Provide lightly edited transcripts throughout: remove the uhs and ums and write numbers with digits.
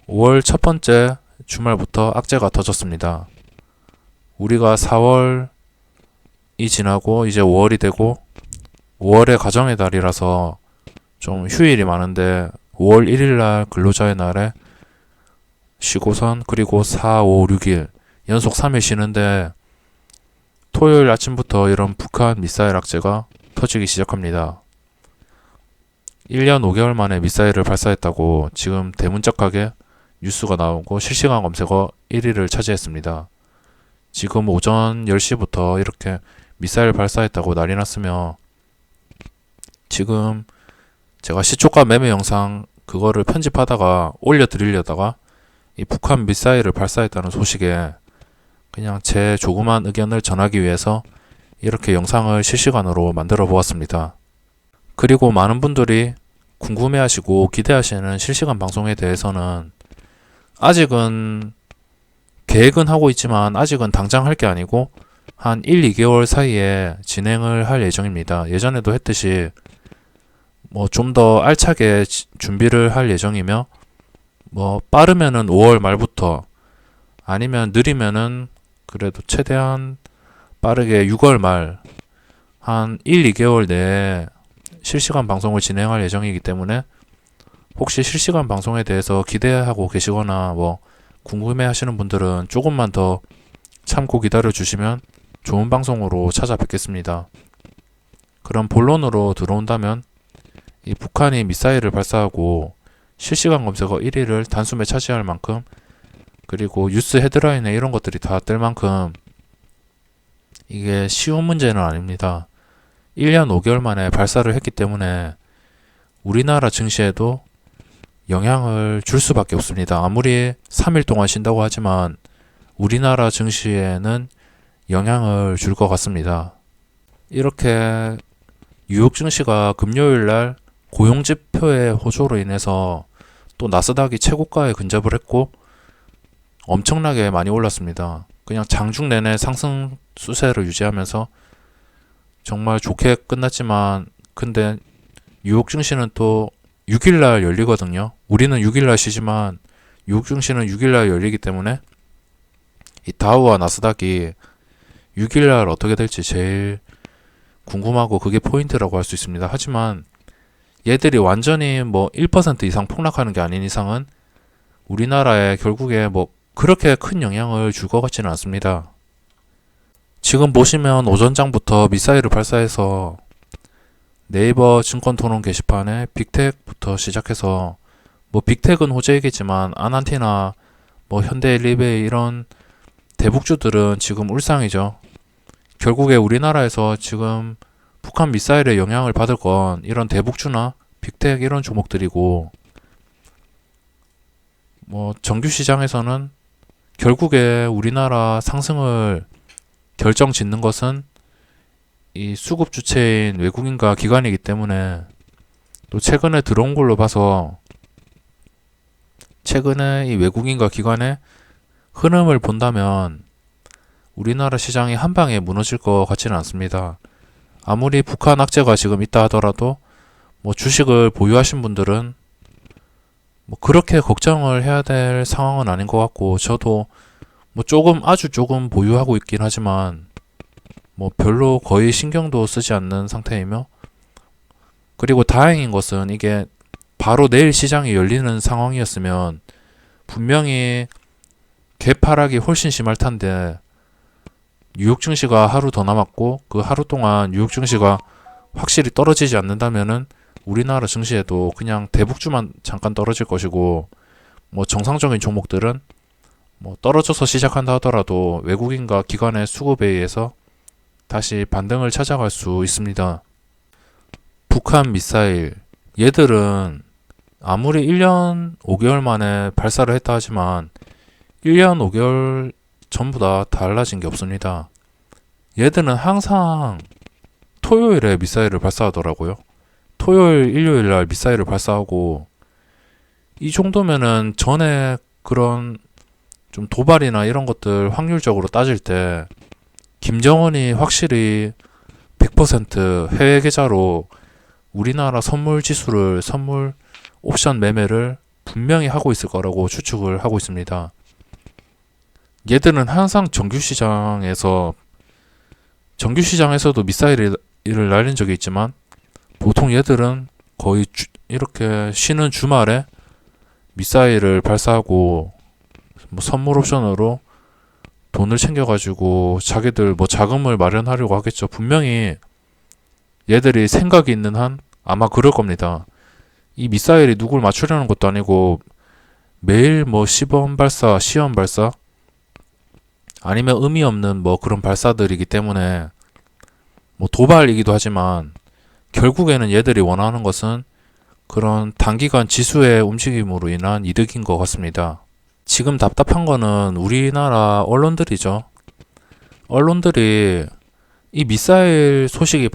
5월 첫 번째 주말부터 악재가 터졌습니다. 우리가 4월이 지나고 이제 5월이 되고 5월의 가정의 달이라서 좀 휴일이 많은데 5월 1일 날 근로자의 날에 쉬고선 그리고 4, 5, 6일 연속 3일 쉬는데 토요일 아침부터 이런 북한 미사일 악재가 터지기 시작합니다. 1년 5개월 만에 미사일을 발사했다고 지금 대문짝하게 뉴스가 나오고 실시간 검색어 1위를 차지했습니다. 지금 오전 10시부터 이렇게 미사일 발사했다고 난리 났으며 지금 제가 시초가 매매 영상 그거를 편집하다가 올려드리려다가 이 북한 미사일을 발사했다는 소식에 그냥 제 조그만 의견을 전하기 위해서 이렇게 영상을 실시간으로 만들어 보았습니다. 그리고 많은 분들이 궁금해하시고 기대하시는 실시간 방송에 대해서는 아직은 계획은 하고 있지만 아직은 당장 할 게 아니고 한 1, 2개월 사이에 진행을 할 예정입니다. 예전에도 했듯이 좀 더 알차게 준비를 할 예정이며 빠르면은 5월 말부터 아니면 느리면은 그래도 최대한 빠르게 6월 말 한 1, 2개월 내에 실시간 방송을 진행할 예정이기 때문에 혹시 실시간 방송에 대해서 기대하고 계시거나 궁금해 하시는 분들은 조금만 더 참고 기다려 주시면 좋은 방송으로 찾아뵙겠습니다. 그럼 본론으로 들어온다면 이 북한이 미사일을 발사하고 실시간 검색어 1위를 단숨에 차지할 만큼 그리고 뉴스 헤드라인에 이런 것들이 다 뜰 만큼 이게 쉬운 문제는 아닙니다. 1년 5개월 만에 발사를 했기 때문에 우리나라 증시에도 영향을 줄 수밖에 없습니다. 아무리 3일 동안 쉰다고 하지만 우리나라 증시에는 영향을 줄 것 같습니다. 이렇게 뉴욕 증시가 금요일 날 고용지표의 호조로 인해서 또 나스닥이 최고가에 근접을 했고 엄청나게 많이 올랐습니다. 그냥 장중 내내 상승 추세를 유지하면서 정말 좋게 끝났지만 근데 뉴욕 증시는 또 6일날 열리거든요. 우리는 6일날 쉬지만 뉴욕 증시는 6일날 열리기 때문에 이 다우와 나스닥이 6일날 어떻게 될지 제일 궁금하고 그게 포인트라고 할 수 있습니다. 하지만 얘들이 완전히 1% 이상 폭락하는 게 아닌 이상은 우리나라에 결국에 그렇게 큰 영향을 줄 것 같지는 않습니다. 지금 보시면 오전장부터 미사일을 발사해서 네이버 증권토론 게시판에 빅텍부터 시작해서 빅텍은 호재이겠지만 아난티나 현대일리베이 이런 대북주들은 지금 울상이죠. 결국에 우리나라에서 지금 북한 미사일의 영향을 받을 건 이런 대북주나 빅텍 이런 종목들이고 정규시장에서는 결국에 우리나라 상승을 결정 짓는 것은 이 수급 주체인 외국인과 기관이기 때문에 또 최근에 들어온 걸로 봐서 최근에 이 외국인과 기관의 흐름을 본다면 우리나라 시장이 한 방에 무너질 것 같지는 않습니다. 아무리 북한 악재가 지금 있다 하더라도 주식을 보유하신 분들은 그렇게 걱정을 해야 될 상황은 아닌 것 같고 저도 아주 조금 보유하고 있긴 하지만 별로 거의 신경도 쓰지 않는 상태이며 그리고 다행인 것은 이게 바로 내일 시장이 열리는 상황이었으면 분명히 개파락이 훨씬 심할 텐데 뉴욕 증시가 하루 더 남았고 그 하루 동안 뉴욕 증시가 확실히 떨어지지 않는다면은 우리나라 증시에도 그냥 대북주만 잠깐 떨어질 것이고 정상적인 종목들은 떨어져서 시작한다 하더라도 외국인과 기관의 수급에 의해서 다시 반등을 찾아갈 수 있습니다. 북한 미사일 얘들은 아무리 1년 5개월 만에 발사를 했다 하지만 1년 5개월 전보다 달라진 게 없습니다. 얘들은 항상 토요일에 미사일을 발사하더라고요. 토요일, 일요일 날 미사일을 발사하고 이 정도면은 전에 그런 좀 도발이나 이런 것들 확률적으로 따질 때 김정은이 확실히 100% 해외 계좌로 우리나라 선물 지수를 선물 옵션 매매를 분명히 하고 있을 거라고 추측을 하고 있습니다. 얘들은 항상 정규시장에서도 미사일을 날린 적이 있지만 보통 얘들은 거의 이렇게 쉬는 주말에 미사일을 발사하고 뭐 선물 옵션으로 돈을 챙겨가지고 자기들 뭐 자금을 마련하려고 하겠죠. 분명히 얘들이 생각이 있는 한 아마 그럴 겁니다. 이 미사일이 누굴 맞추려는 것도 아니고 매일 뭐 시범 발사, 시험 발사 아니면 의미 없는 뭐 그런 발사들이기 때문에 뭐 도발이기도 하지만 결국에는 얘들이 원하는 것은 그런 단기간 지수의 움직임으로 인한 이득인 것 같습니다. 지금 답답한 거는 우리나라 언론들이죠. 언론들이 이 미사일 소식이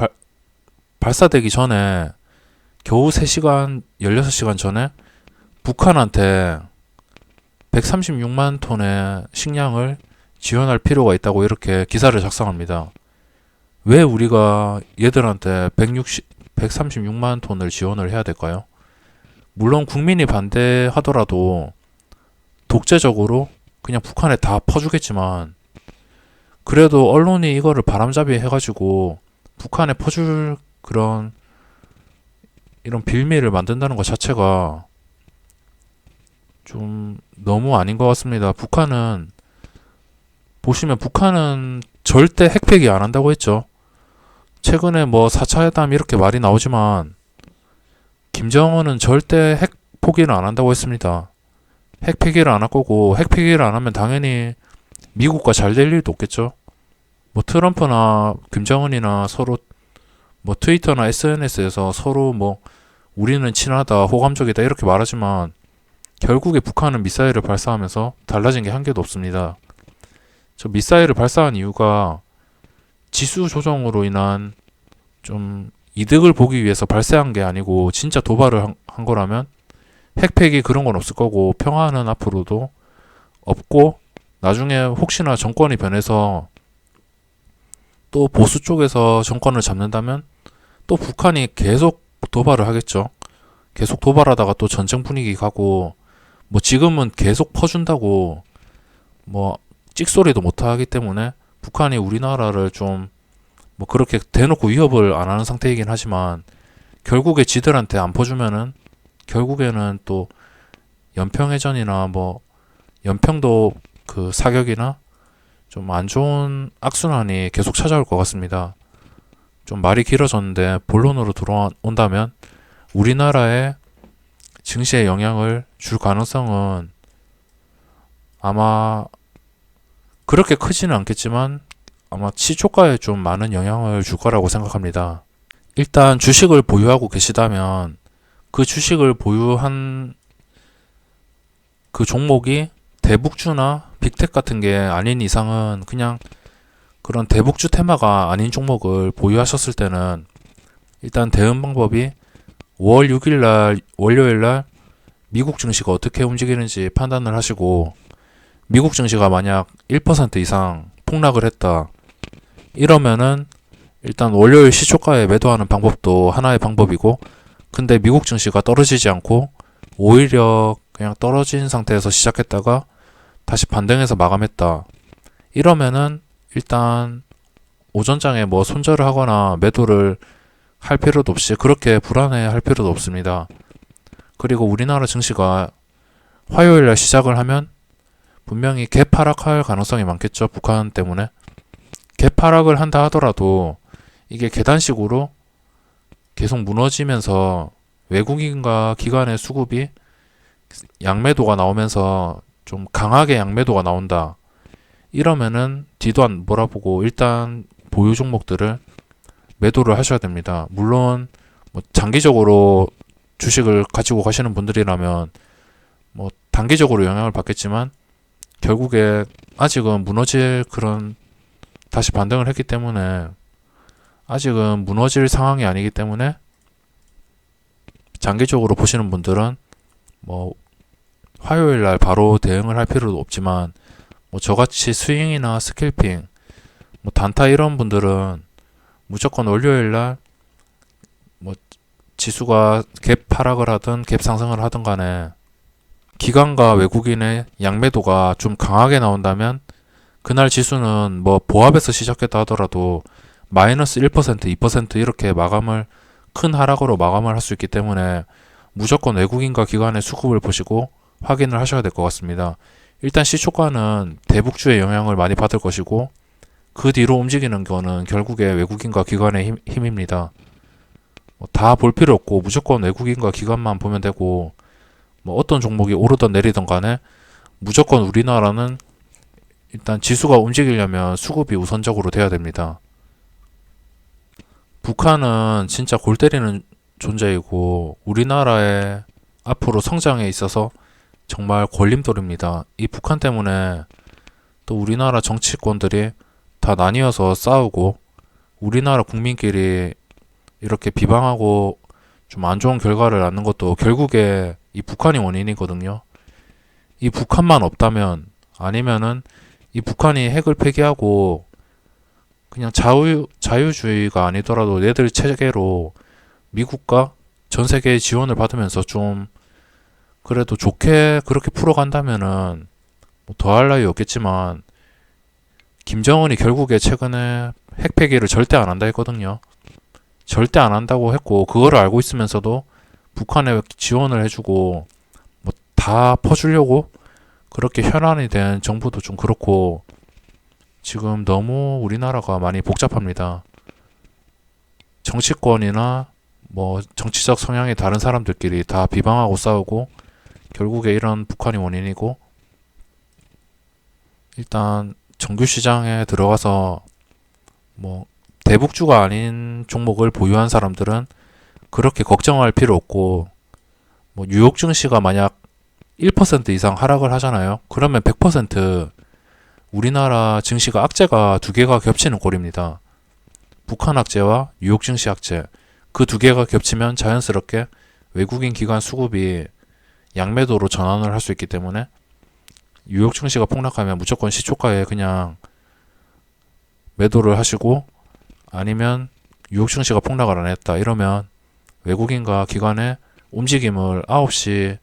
발사되기 전에 겨우 3시간, 16시간 전에 북한한테 136만 톤의 식량을 지원할 필요가 있다고 이렇게 기사를 작성합니다. 왜 우리가 얘들한테 136만 톤을 지원을 해야 될까요? 물론 국민이 반대하더라도 독재적으로 그냥 북한에 다 퍼주겠지만 그래도 언론이 이거를 바람잡이 해가지고 북한에 퍼줄 그런 이런 빌미를 만든다는 것 자체가 좀 너무 아닌 것 같습니다. 보시면 북한은 절대 핵폐기 안 한다고 했죠. 최근에 뭐 4차 회담 이렇게 말이 나오지만 김정은은 절대 핵 포기를 안 한다고 했습니다. 핵 폐기를 안 할 거고 핵 폐기를 안 하면 당연히 미국과 잘 될 일도 없겠죠. 뭐 트럼프나 김정은이나 서로 뭐 트위터나 SNS에서 서로 뭐 우리는 친하다, 호감적이다 이렇게 말하지만 결국에 북한은 미사일을 발사하면서 달라진 게 한 개도 없습니다. 저 미사일을 발사한 이유가 지수 조정으로 인한 좀 이득을 보기 위해서 발사한 게 아니고 진짜 도발을 한 거라면 핵폐기 그런 건 없을 거고 평화는 앞으로도 없고 나중에 혹시나 정권이 변해서 또 보수 쪽에서 정권을 잡는다면 또 북한이 계속 도발을 하겠죠. 계속 도발하다가 또 전쟁 분위기 가고 뭐 지금은 계속 퍼준다고 뭐 찍소리도 못 하기 때문에 북한이 우리나라를 좀 뭐 그렇게 대놓고 위협을 안 하는 상태이긴 하지만 결국에 지들한테 안 퍼주면은 결국에는 또 연평해전이나 뭐 연평도 그 사격이나 좀 안 좋은 악순환이 계속 찾아올 것 같습니다. 좀 말이 길어졌는데 본론으로 들어온다면 우리나라의 증시에 영향을 줄 가능성은 아마 그렇게 크지는 않겠지만 아마 시초가에 좀 많은 영향을 줄 거라고 생각합니다. 일단 주식을 보유하고 계시다면 그 주식을 보유한 그 종목이 대북주나 빅텍 같은 게 아닌 이상은 그냥 그런 대북주 테마가 아닌 종목을 보유하셨을 때는 일단 대응 방법이 5월 6일 날 월요일 날 미국 증시가 어떻게 움직이는지 판단을 하시고 미국 증시가 만약 1% 이상 폭락을 했다. 이러면은 일단 월요일 시초가에 매도하는 방법도 하나의 방법이고 근데 미국 증시가 떨어지지 않고 오히려 그냥 떨어진 상태에서 시작했다가 다시 반등해서 마감했다. 이러면은 일단 오전장에 뭐 손절을 하거나 매도를 할 필요도 없이 그렇게 불안해 할 필요도 없습니다. 그리고 우리나라 증시가 화요일날 시작을 하면 분명히 개파락할 가능성이 많겠죠. 북한 때문에. 개파락을 한다 하더라도 이게 계단식으로 계속 무너지면서 외국인과 기관의 수급이 양매도가 나오면서 좀 강하게 양매도가 나온다. 이러면은 뒤도 안 몰아보고 일단 보유 종목들을 매도를 하셔야 됩니다. 물론 뭐 장기적으로 주식을 가지고 가시는 분들이라면 뭐 단기적으로 영향을 받겠지만 결국에 아직은 무너질 그런 다시 반등을 했기 때문에 아직은 무너질 상황이 아니기 때문에 장기적으로 보시는 분들은 뭐 화요일 날 바로 대응을 할 필요도 없지만 뭐 저같이 스윙이나 스캘핑 뭐 단타 이런 분들은 무조건 월요일 날 뭐 지수가 갭 하락을 하든 갭 상승을 하든 간에 기관과 외국인의 양매도가 좀 강하게 나온다면 그날 지수는 뭐 보합에서 시작했다 하더라도 마이너스 1%, 2% 이렇게 큰 하락으로 마감을 할 수 있기 때문에 무조건 외국인과 기관의 수급을 보시고 확인을 하셔야 될 것 같습니다. 일단 시초가는 대북주의 영향을 많이 받을 것이고 그 뒤로 움직이는 거는 결국에 외국인과 기관의 힘입니다. 다 볼 필요 없고 무조건 외국인과 기관만 보면 되고 뭐 어떤 종목이 오르던 내리던 간에 무조건 우리나라는 일단 지수가 움직이려면 수급이 우선적으로 돼야 됩니다. 북한은 진짜 골 때리는 존재이고 우리나라의 앞으로 성장에 있어서 정말 걸림돌입니다. 이 북한 때문에 또 우리나라 정치권들이 다 나뉘어서 싸우고 우리나라 국민끼리 이렇게 비방하고 좀 안 좋은 결과를 낳는 것도 결국에 이 북한이 원인이거든요. 이 북한만 없다면 아니면은 이 북한이 핵을 폐기하고 그냥 자유주의가 아니더라도 얘들 체계로 미국과 전 세계의 지원을 받으면서 좀 그래도 좋게 그렇게 풀어간다면은 뭐 더할 나위 없겠지만 김정은이 결국에 최근에 핵 폐기를 절대 안 한다 했거든요. 절대 안 한다고 했고 그거를 알고 있으면서도 북한에 지원을 해주고 뭐 다 퍼주려고 그렇게 혈안이 된 정부도 좀 그렇고 지금 너무 우리나라가 많이 복잡합니다. 정치권이나 뭐 정치적 성향이 다른 사람들끼리 다 비방하고 싸우고 결국에 이런 북한이 원인이고 일단 정규시장에 들어가서 뭐 대북주가 아닌 종목을 보유한 사람들은 그렇게 걱정할 필요 없고 뭐 뉴욕 증시가 만약 1% 이상 하락을 하잖아요. 그러면 100% 우리나라 증시가 악재가 두 개가 겹치는 꼴입니다. 북한 악재와 뉴욕 증시 악재 그 두 개가 겹치면 자연스럽게 외국인 기관 수급이 양매도로 전환을 할 수 있기 때문에 뉴욕 증시가 폭락하면 무조건 시초가에 그냥 매도를 하시고 아니면 뉴욕 증시가 폭락을 안 했다 이러면 외국인과 기관의 움직임을 9시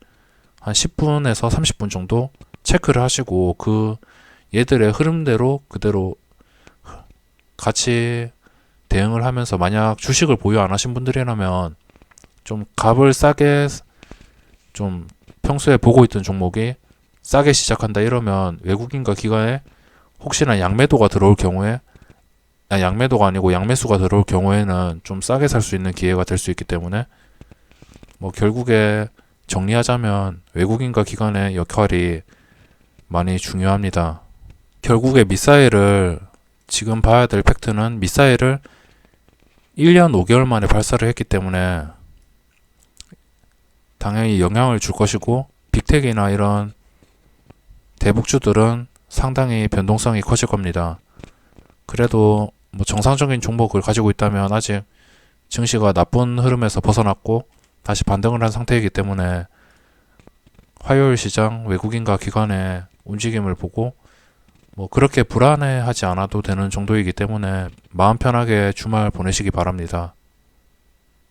한 10분에서 30분 정도 체크를 하시고 그 얘들의 흐름대로 그대로 같이 대응을 하면서 만약 주식을 보유 안 하신 분들이라면 좀 값을 싸게 좀 평소에 보고 있던 종목이 싸게 시작한다 이러면 외국인과 기관에 혹시나 양매도가 들어올 경우에 양매도가 아니고 양매수가 들어올 경우에는 좀 싸게 살 수 있는 기회가 될 수 있기 때문에 뭐 결국에 정리하자면 외국인과 기관의 역할이 많이 중요합니다. 결국에 미사일을 지금 봐야 될 팩트는 미사일을 1년 5개월 만에 발사를 했기 때문에 당연히 영향을 줄 것이고 빅텍이나 이런 대북주들은 상당히 변동성이 커질 겁니다. 그래도 뭐 정상적인 종목을 가지고 있다면 아직 증시가 나쁜 흐름에서 벗어났고 다시 반등을 한 상태이기 때문에 화요일 시장 외국인과 기관의 움직임을 보고 뭐 그렇게 불안해하지 않아도 되는 정도이기 때문에 마음 편하게 주말 보내시기 바랍니다.